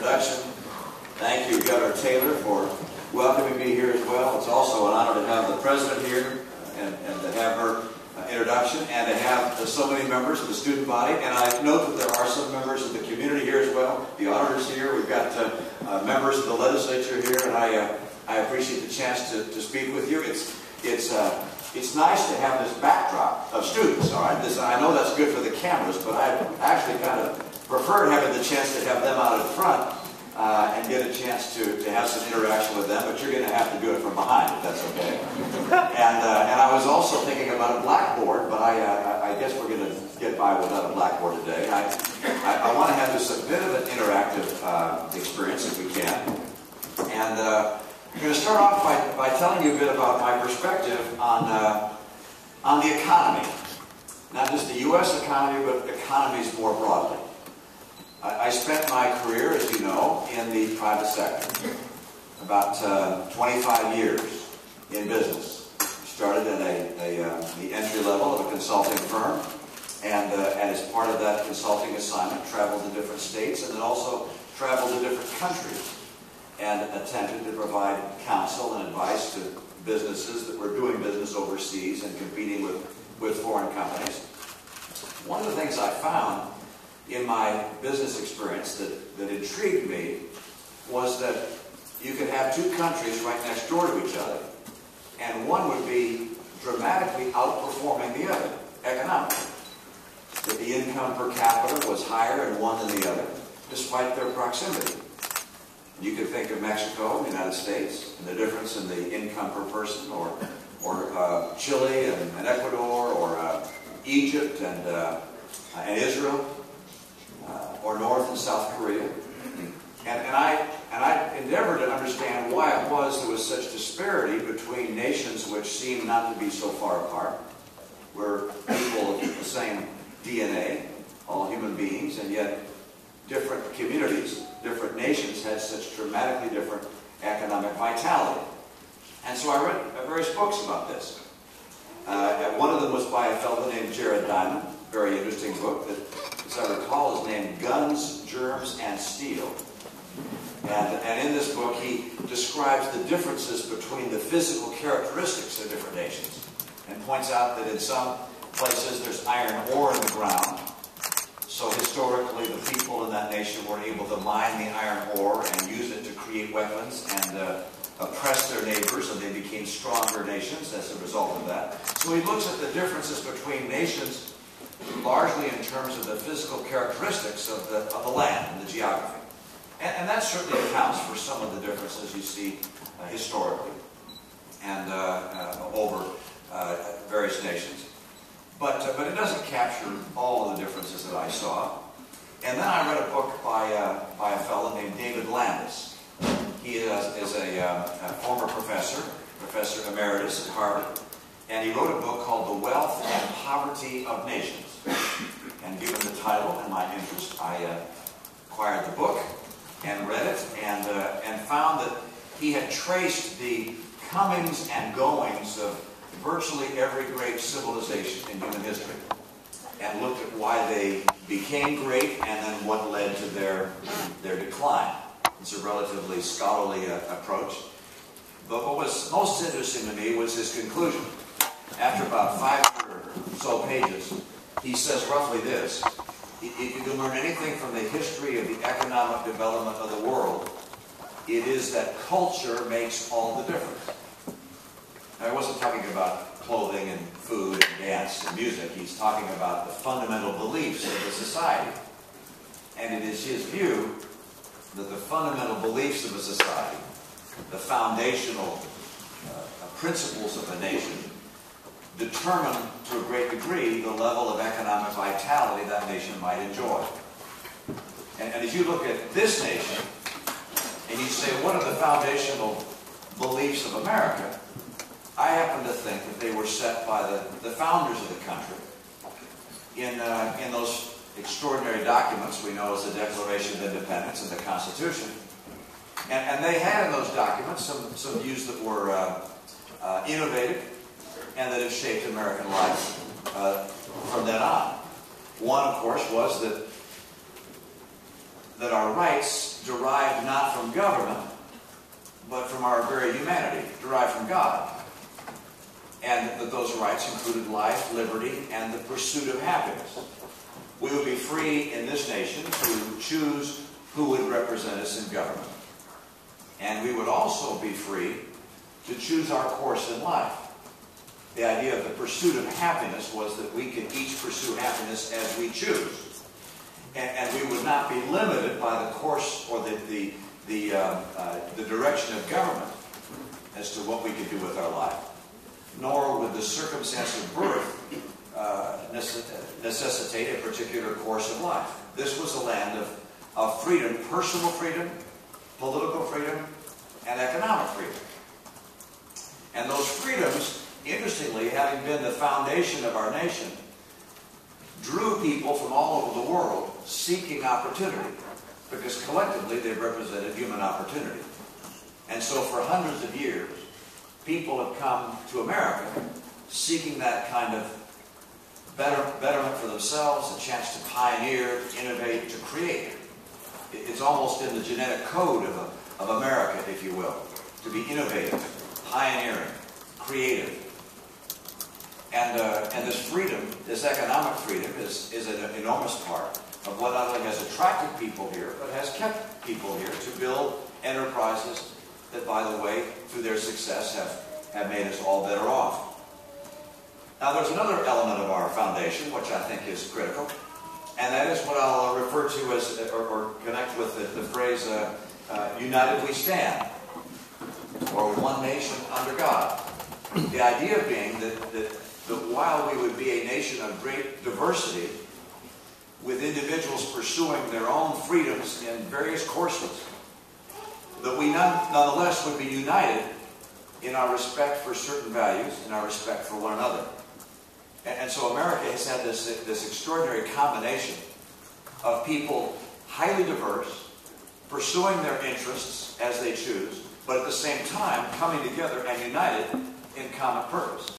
introduction. Thank you, Governor Taylor, for welcoming me here as well. It's also an honor to have the President here and to have her introduction, and to have so many members of the student body. And I note that there are some members of the community here as well. The auditors here. We've got members of the legislature here, and I appreciate the chance to speak with you. It's nice to have this backdrop of students. All right, I know that's good for the cameras, but I actually kind of prefer having the chance to have them out in front and get a chance to have some interaction with them. But you're going to have to do it from behind, if that's okay. And I was also thinking about a blackboard, but I guess we're going to get by without a blackboard today. I want to have this a bit of an interactive experience if we can. And I'm going to start off by telling you a bit about my perspective on the economy. Not just the U.S. economy, but economies more broadly. I spent my career, as you know, in the private sector. About 25 years in business. Started in the entry level of a consulting firm, and as part of that consulting assignment, traveled to different states, and then also traveled to different countries, and attempted to provide counsel and advice to businesses that were doing business overseas and competing with foreign companies. One of the things I found in my business experience that intrigued me was that you could have two countries right next door to each other, and one would be dramatically outperforming the other economically. That the income per capita was higher in one than the other, despite their proximity. You could think of Mexico, the United States, and the difference in the income per person, or Chile and Ecuador, or Egypt and Israel, or North and South Korea. And I endeavored to understand why it was there was such disparity between nations which seemed not to be so far apart. We're people of the same DNA, all human beings, and yet different communities, different nations had such dramatically different economic vitality. And so I read various books about this. One of them was by a fellow named Jared Diamond, very interesting book that, as I recall, is named Guns, Germs, and Steel. And in this book, he describes the differences between the physical characteristics of different nations, and points out that in some places there's iron ore in the ground. So historically, the people in that nation were able to mine the iron ore and use it to create weapons and oppress their neighbors, and they became stronger nations as a result of that. So he looks at the differences between nations largely in terms of the physical characteristics of the land and the geography. And that certainly accounts for some of the differences you see historically and over various nations. But it doesn't capture all of the differences that I saw. And then I read a book by a fellow named David Landis. He is a former professor emeritus at Harvard, and he wrote a book called The Wealth and Poverty of Nations. And given the title and my interest, I acquired the book and read it, and found that he had traced the comings and goings of virtually every great civilization in human history, and looked at why they became great and then what led to their decline. It's a relatively scholarly approach. But what was most interesting to me was his conclusion. After about 500 or so pages, he says roughly this: if you can learn anything from the history of the economic development of the world, it is that culture makes all the difference. Now, I wasn't talking about clothing and food and dance and music. He's talking about the fundamental beliefs of the society. And it is his view that the fundamental beliefs of a society, the foundational principles of a nation, determine to a great degree the level of economic vitality that nation might enjoy. And as you look at this nation, and you say, what are the foundational beliefs of America? I happen to think that they were set by the founders of the country in those extraordinary documents we know as the Declaration of Independence and the Constitution. And they had in those documents some views that were innovative and that have shaped American life from then on. One, of course, was that our rights derive government, but from our very humanity, derived from God. And that those rights included life, liberty, and the pursuit of happiness. We would be free in this nation to choose who would represent us in government. And we would also be free to choose our course in life. The idea of the pursuit of happiness was that we could each pursue happiness as we choose. And we would not be limited by the course or the direction of government as to what we could do with our life. Nor would the circumstance of birth necessitate a particular course of life. This was a land of freedom, personal freedom, political freedom, and economic freedom. And those freedoms, interestingly, having been the foundation of our nation, drew people from all over the world seeking opportunity, because collectively they represented human opportunity. And so for hundreds of years, people have come to America seeking that kind of betterment for themselves, a chance to pioneer, to innovate, to create. It's almost in the genetic code of America, if you will, to be innovative, pioneering, creative. And this freedom, this economic freedom, is an enormous part of what not only has attracted people here, but has kept people here to build enterprises that, by the way, through their success have made us all better off. Now, there's another element of our foundation which I think is critical, and that is what I'll refer to as, or connect with the phrase, united we stand, or one nation under God. The idea being that while we would be a nation of great diversity, with individuals pursuing their own freedoms in various courses, that we nonetheless would be united in our respect for certain values, in our respect for one another. And so America has had this extraordinary combination of people highly diverse, pursuing their interests as they choose, but at the same time coming together and united in common purpose.